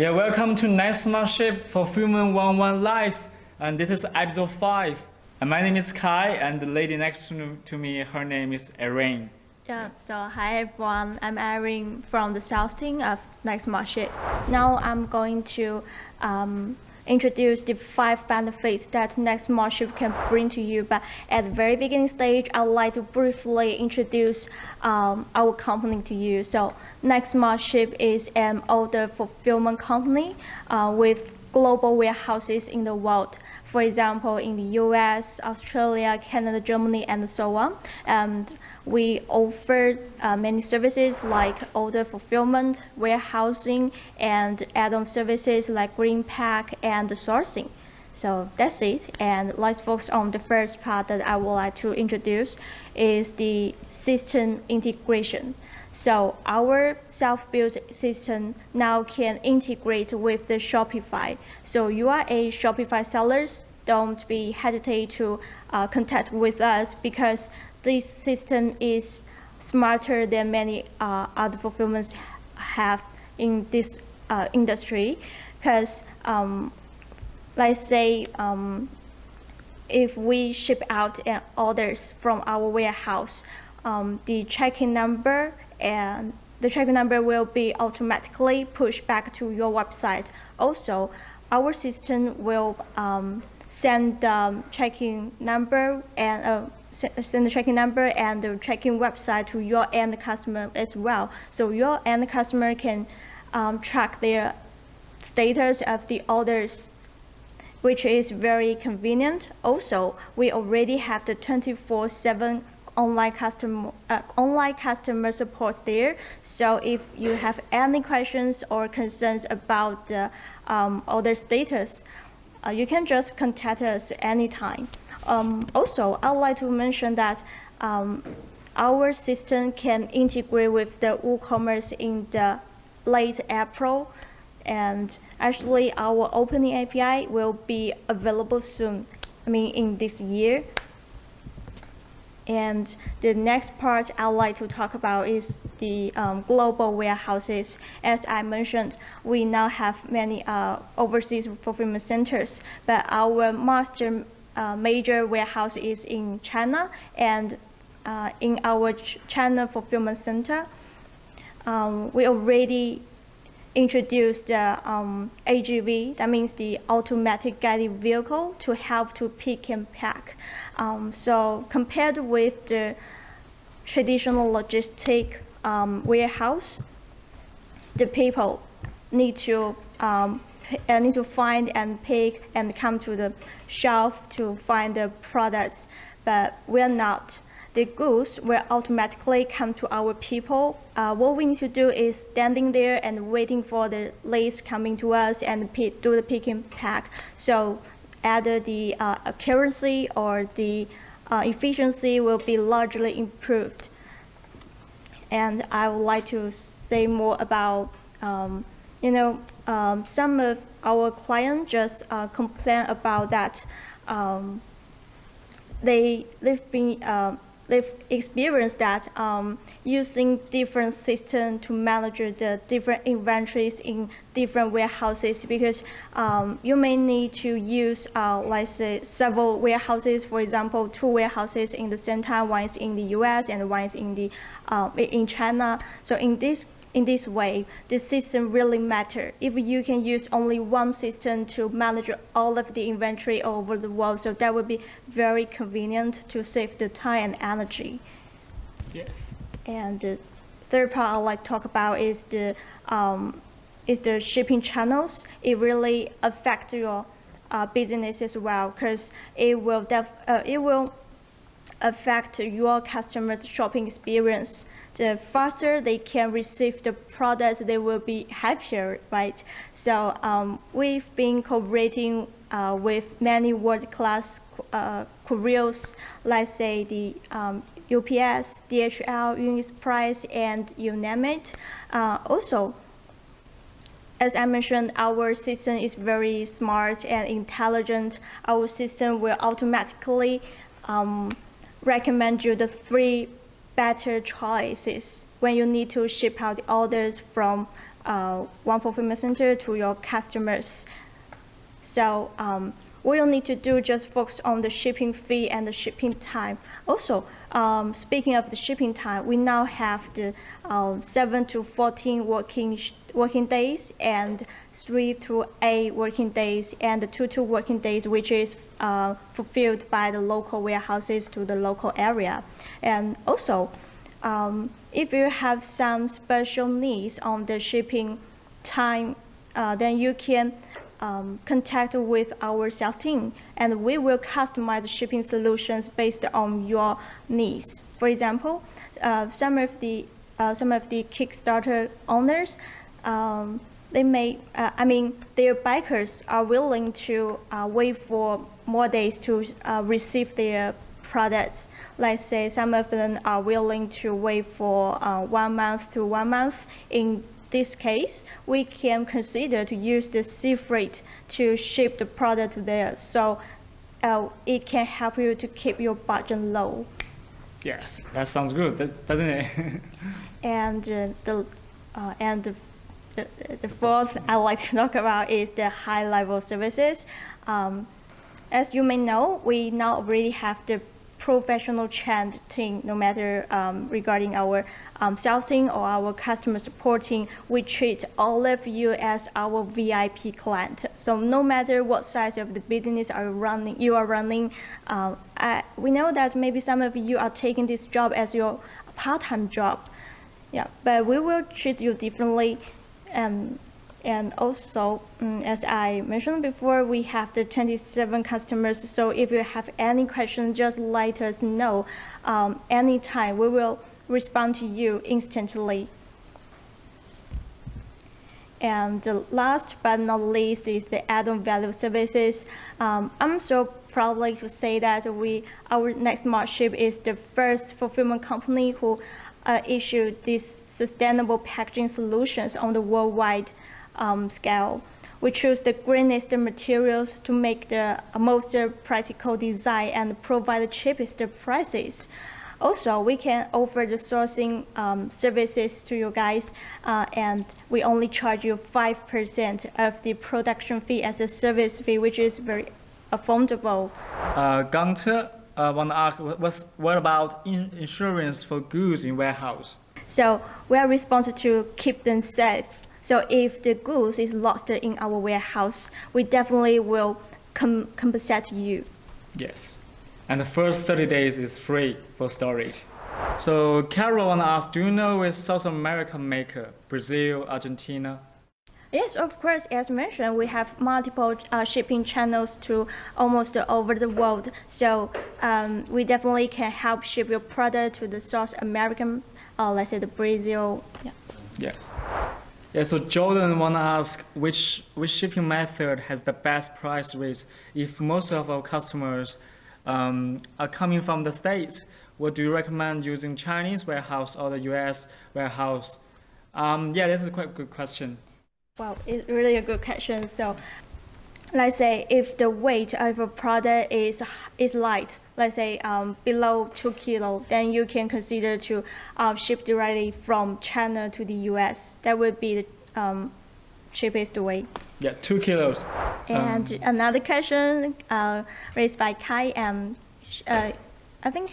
Yeah, welcome to NextSmartShip Fulfillment 101 Live, and this is episode 5. And my name is Kai, and the lady next to me, her name is Erin. Yeah, so hi everyone, I'm Erin from the sales team of NextSmartShip. Now I'm going to introduce the 5 benefits that NextSmartShip can bring to you. But at the very beginning stage, I would like to briefly introduce our company to you. So NextSmartShip is an order fulfillment company with global warehouses in the world. For example, in the US, Australia, Canada, Germany, and so on. And we offer many services like order fulfillment, warehousing, and add-on services like green pack and sourcing. So that's it. And let's focus on the first part that I would like to introduce is the system integration. So our self-built system now can integrate with the Shopify. So you are a Shopify sellers, don't be hesitate to contact with us because this system is smarter than many other fulfillments have in this industry. Because let's say if we ship out orders from our warehouse, the tracking number will be automatically pushed back to your website. Also, our system will send the tracking number and the tracking website to your end customer as well. So your end customer can track their status of the orders, which is very convenient. Also, we already have the 24/7 online customer support there. So if you have any questions or concerns about the order status, you can just contact us anytime. Also, I would like to mention that our system can integrate with the Woocommerce in the late April, and actually our opening API will be available soon, in this year. And the next part I'd like to talk about is the global warehouses. As I mentioned, we now have many overseas fulfillment centers, but our major warehouse is in China, and in our China fulfillment center, we already introduced the AGV, that means the automatic guided vehicle, to help to pick and pack. So compared with the traditional logistic warehouse, the people need to find and pick and come to the shelf to find the products, but we're not. The goods will automatically come to our people. What we need to do is standing there and waiting for the list coming to us and do the pick and pack. So either the accuracy or the efficiency will be largely improved. And I would like to say more about, some of our clients just complain about that. They've experienced that using different systems to manage the different inventories in different warehouses, because you may need to use, let's say, several warehouses. For example, 2 warehouses in the same time. One is in the US and one is in China. So in this way, the system really matters. If you can use only one system to manage all of the inventory all over the world, so that would be very convenient to save the time and energy. Yes. And the third part I'd like to talk about is the shipping channels. It really affects your business as well, because it will affect your customers' shopping experience. The faster they can receive the products, they will be happier, right? So we've been cooperating with many world-class couriers, let's say the UPS, DHL, Express, and you name it. Also, as I mentioned, our system is very smart and intelligent. Our system will automatically recommend you the 3 better choices when you need to ship out the orders from one fulfillment center to your customers. So what you'll need to do just focus on the shipping fee and the shipping time. Also, speaking of the shipping time, we now have the 7 to 14 working days and 3 to 8 working days and the 2 to working days, which is fulfilled by the local warehouses to the local area. And also, if you have some special needs on the shipping time, then you can contact with our sales team, and we will customize the shipping solutions based on your needs. For example, some of the Kickstarter owners, they may, their bikers are willing to wait for more days to receive their products. Let's say some of them are willing to wait for 1 month to 1 month. In this case, we can consider to use the sea freight to ship the product there. So it can help you to keep your budget low. Yes, that sounds good, doesn't it? And the fourth I like to talk about is the high-level services. As you may know, we now already have the professional trained team, no matter regarding our sales team or our customer support team. We treat all of you as our VIP client. So no matter what size of the business you are running, we know that maybe some of you are taking this job as your part-time job. Yeah, but we will treat you differently. And also, as I mentioned before, we have the 27 customers. So if you have any questions, just let us know anytime. We will respond to you instantly. And the last but not least is the add-on value services. I'm so proud to say that our NextSmartShip is the first fulfillment company who issued these sustainable packaging solutions on the worldwide scale. We choose the greenest materials to make the most practical design and provide the cheapest prices. Also, we can offer the sourcing services to you guys, and we only charge you 5% of the production fee as a service fee, which is very affordable. Gunther, want to ask, what about insurance for goods in warehouse? So we are responsible to keep them safe. So if the goods is lost in our warehouse, we definitely will compensate you. Yes, and the first 30 days is free for storage. So Carol want to ask, do you know a South American maker, Brazil, Argentina? Yes, of course. As mentioned, we have multiple shipping channels to almost over the world. So we definitely can help ship your product to the South American, let's say the Brazil. Yeah. Yes. Yeah, so Jordan want to ask which shipping method has the best price rates. If most of our customers are coming from the States, what do you recommend, using Chinese warehouse or the US warehouse? Yeah, this is quite a good question. Well, it's really a good question. So let's say if the weight of a product is light, let's say below 2 kilos, then you can consider to ship directly from China to the US. That would be the cheapest way. Yeah, 2 kilos. And another question raised by Kai, I think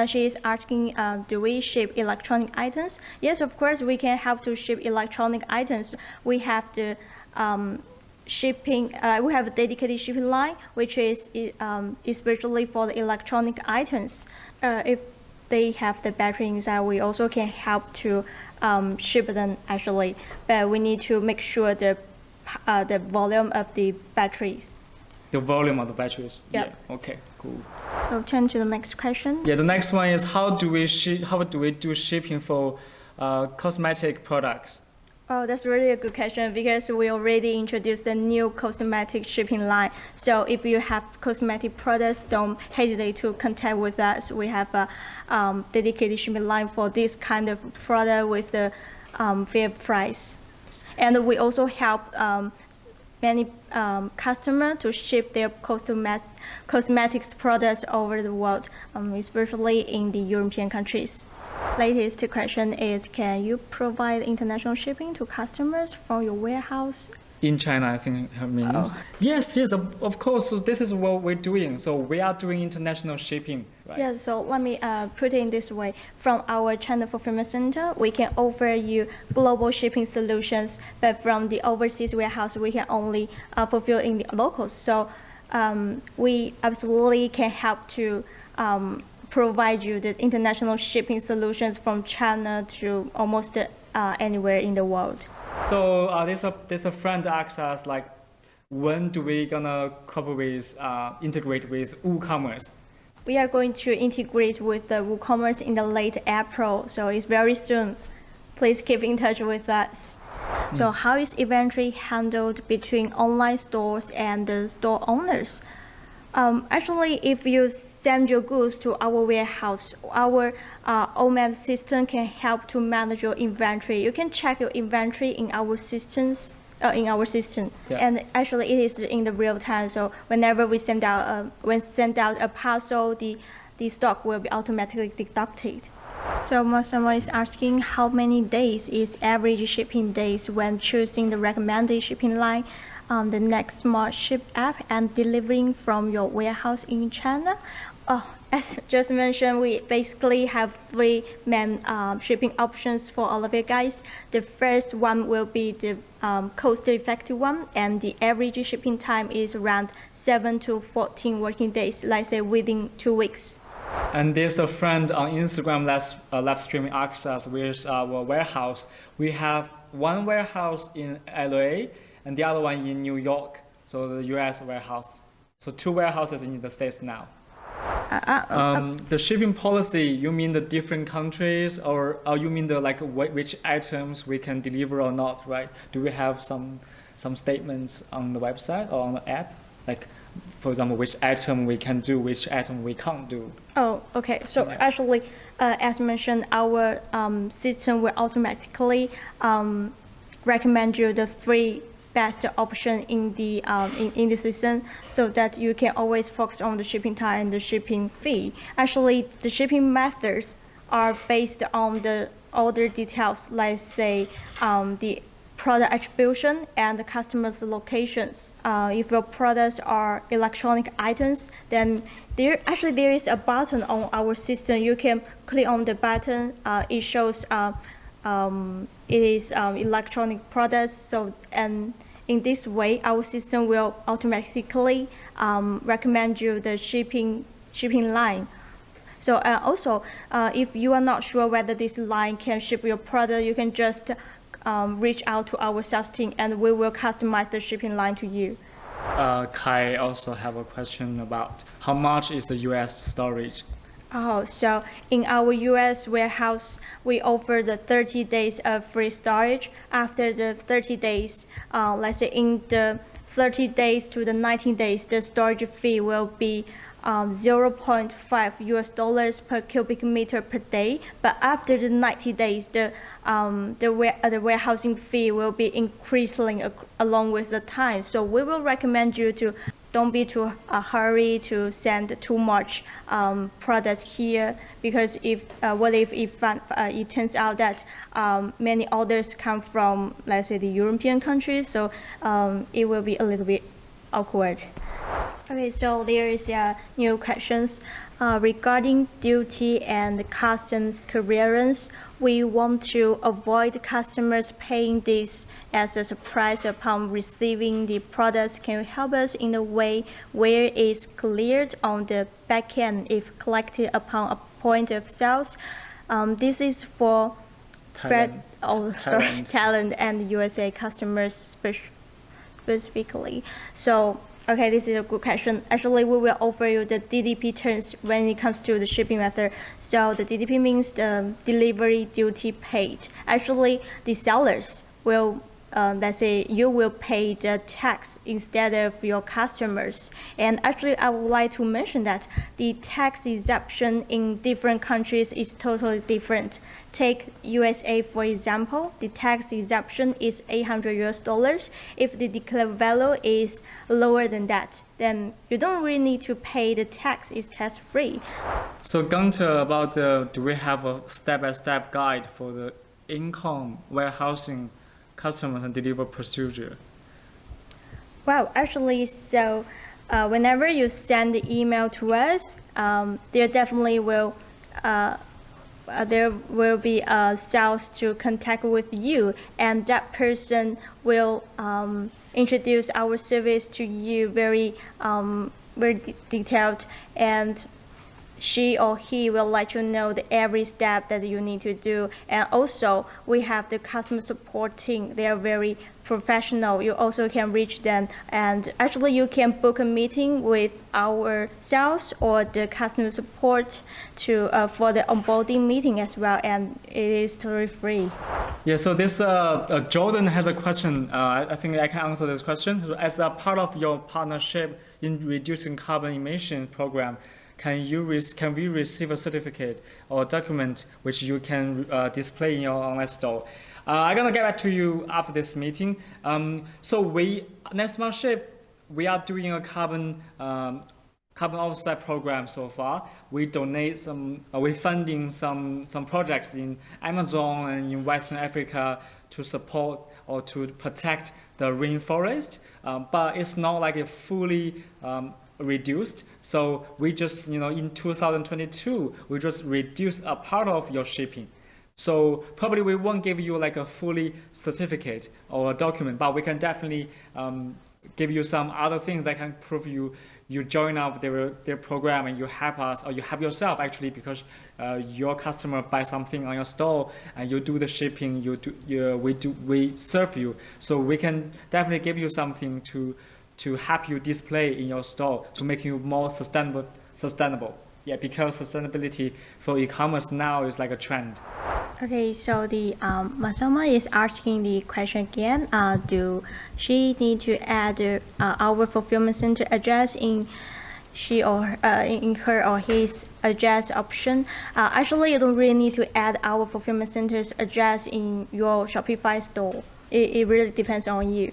she is asking, do we ship electronic items? Yes, of course, we can help to ship electronic items. We have the we have a dedicated shipping line, which is especially for the electronic items. If they have the battery inside, we also can help to ship them actually, but we need to make sure the volume of the batteries. The volume of the batteries. Yep. Yeah. Okay. Cool. So turn to the next question. Yeah. The next one is how do we do shipping for cosmetic products? Oh, that's really a good question, because we already introduced the new cosmetic shipping line. So if you have cosmetic products, don't hesitate to contact with us. We have a dedicated shipping line for this kind of product with the fair price. And we also help many customers to ship their cosmetics products over the world, especially in the European countries. Latest question is, can you provide international shipping to customers from your warehouse? In China, I think it means. Yes, of course. So this is what we're doing. So we are doing international shipping. Right? Yeah, so let me put it in this way. From our China Fulfillment Center, we can offer you global shipping solutions, but from the overseas warehouse, we can only fulfill in the locals. So we absolutely can help to provide you the international shipping solutions from China to almost anywhere in the world. So there's a friend asks us like, when do we gonna integrate with Woocommerce? We are going to integrate with the Woocommerce in the late April, so it's very soon. Please keep in touch with us. So how is inventory handled between online stores and the store owners? Actually, if you send your goods to our warehouse, our OMAP system can help to manage your inventory. You can check your inventory in our systems. Yeah. And actually, it is in the real time. So whenever we send out a parcel, the stock will be automatically deducted. So someone is asking how many days is average shipping days when choosing the recommended shipping line on the NextSmartShip app and delivering from your warehouse in China. As just mentioned, we basically have three main shipping options for all of you guys. The first one will be the cost-effective one, and the average shipping time is around 7 to 14 working days, let's say within 2 weeks. And there's a friend on Instagram live streaming access with our warehouse. We have one warehouse in LA and the other one in New York, so the US warehouse. So 2 warehouses in the States now. The shipping policy, you mean the different countries, or you mean the which items we can deliver or not, right? Do we have some statements on the website or on the app? Like, for example, which item we can do, which item we can't do? Oh, okay. So yeah. Actually, as mentioned, our system will automatically recommend you the 3 best option in the system, so that you can always focus on the shipping time and the shipping fee. Actually, the shipping methods are based on the order details, let's say the product attribution and the customer's locations. If your products are electronic items, then there is a button on our system. You can click on the button. It shows it is electronic products. So, and in this way, our system will automatically recommend you the shipping line. So also, if you are not sure whether this line can ship your product, you can just reach out to our sales team, and we will customize the shipping line to you. Kai also have a question about how much is the US storage? Oh, so in our US warehouse, we offer the 30 days of free storage. After the 30 days, let's say in the 30 days to the 19 days, the storage fee will be $0.5 per cubic meter per day. But after the 90 days, the warehousing fee will be increasing along with the time. So we will recommend you to don't be too hurry to send too much products here, because if it turns out that many orders come from, let's say, the European countries, so it will be a little bit awkward. Okay, so there is new questions regarding duty and customs clearance. We want to avoid customers paying this as a surprise upon receiving the products. Can you help us in a way where it's cleared on the back end if collected upon a point of sales? This is for Thailand and USA customers specifically. So, okay, this is a good question. Actually, we will offer you the DDP terms when it comes to the shipping method. So the DDP means the delivery duty paid. Actually, the sellers will let's say you will pay the tax instead of your customers. And actually, I would like to mention that the tax exemption in different countries is totally different. Take USA for example, the tax exemption is $800. If the declared value is lower than that, then you don't really need to pay the tax. It's tax-free. So Gunter, about do we have a step-by-step guide for the income warehousing customers and delivery procedure? Well, actually, so whenever you send the email to us, there definitely will there will be a sales to contact with you, and that person will introduce our service to you very detailed, and she or he will let you know every step that you need to do. And also, we have the customer support team. They are very professional. You also can reach them, and actually you can book a meeting with our sales or the customer support to for the onboarding meeting as well, and it is totally free. Yeah, so this Jordan has a question. I think I can answer this question. So as a part of your partnership in reducing carbon emission program, can we receive a certificate or document which you can display in your online store? I'm gonna get back to you after this meeting. So NextSmartShip, we are doing a carbon offset program so far. We donate we're funding some projects in Amazon and in Western Africa to support or to protect the rainforest, but it's not like a fully reduced. So we just, in 2022, we just reduce a part of your shipping. So probably we won't give you like a fully certificate or a document, but we can definitely give you some other things that can prove you join up their program and you help us, or you help yourself actually, because your customer buys something on your store and you do the shipping, we serve you. So we can definitely give you something to help you display in your store to make you more sustainable. Yeah, because sustainability for e-commerce now is like a trend. Okay, so the Masoma is asking the question again. Do she need to add our fulfillment center address in in her or his address option? Actually, you don't really need to add our fulfillment center's address in your Shopify store. It really depends on you.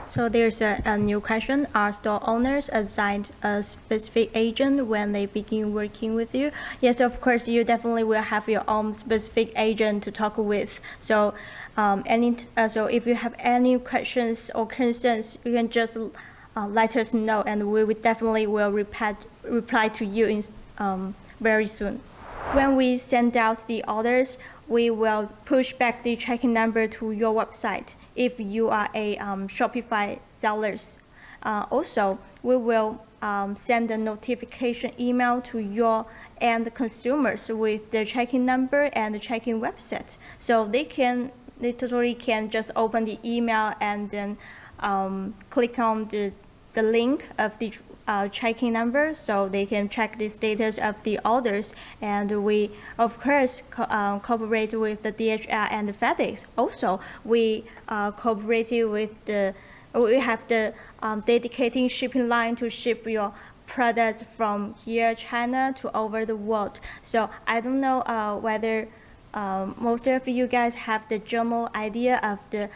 So there's a new question. Are store owners assigned a specific agent when they begin working with you? Yes, of course, you definitely will have your own specific agent to talk with. So so if you have any questions or concerns, you can just let us know, and we definitely will reply to you very soon. When we send out the orders, we will push back the tracking number to your website if you are a Shopify sellers. Also, we will send a notification email to your end consumers with the tracking number and the tracking website. So they totally can just open the email and then click on the link of the tracking number, so they can track the status of the orders. And we of course cooperate with the DHL and the FedEx. Also, we cooperated with we have the dedicated shipping line to ship your products from here China to over the world. So I don't know whether most of you guys have the general idea of the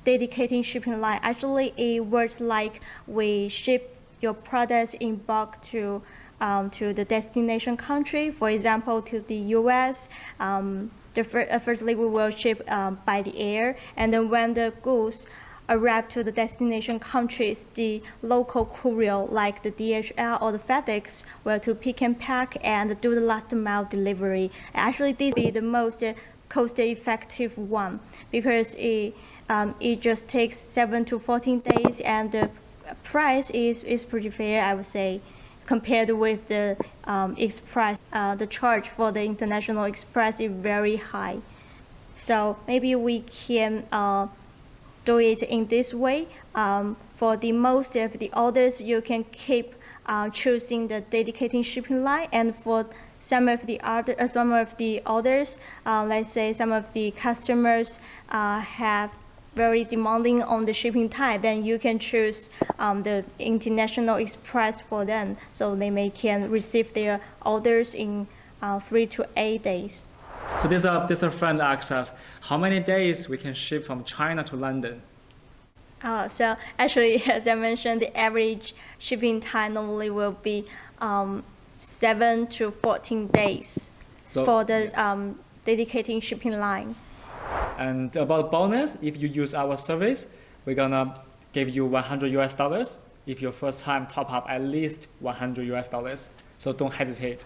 dedicated shipping line. Actually, it works like we ship your products in bulk to the destination country. For example, to the US. Firstly, we will ship by the air, and then when the goods arrive to the destination countries, the local courier like the DHL or the FedEx will to pick and pack and do the last mile delivery. Actually, this will be the most cost-effective one, because it just takes 7 to 14 days, and the price is pretty fair, I would say, compared with the express. The charge for the international express is very high. So maybe we can do it in this way. For the most of the orders, you can keep choosing the dedicated shipping line, and for some of the orders, let's say some of the customers have very demanding on the shipping time, then you can choose the International Express for them, so they can receive their orders in 3 to 8 days. So this a friend asks us, how many days we can ship from China to London? So actually, as I mentioned, the average shipping time normally will be 7 to 14 days for the dedicating shipping line. And about bonus, if you use our service, we're gonna give you $100 if your first time top up at least $100. So don't hesitate.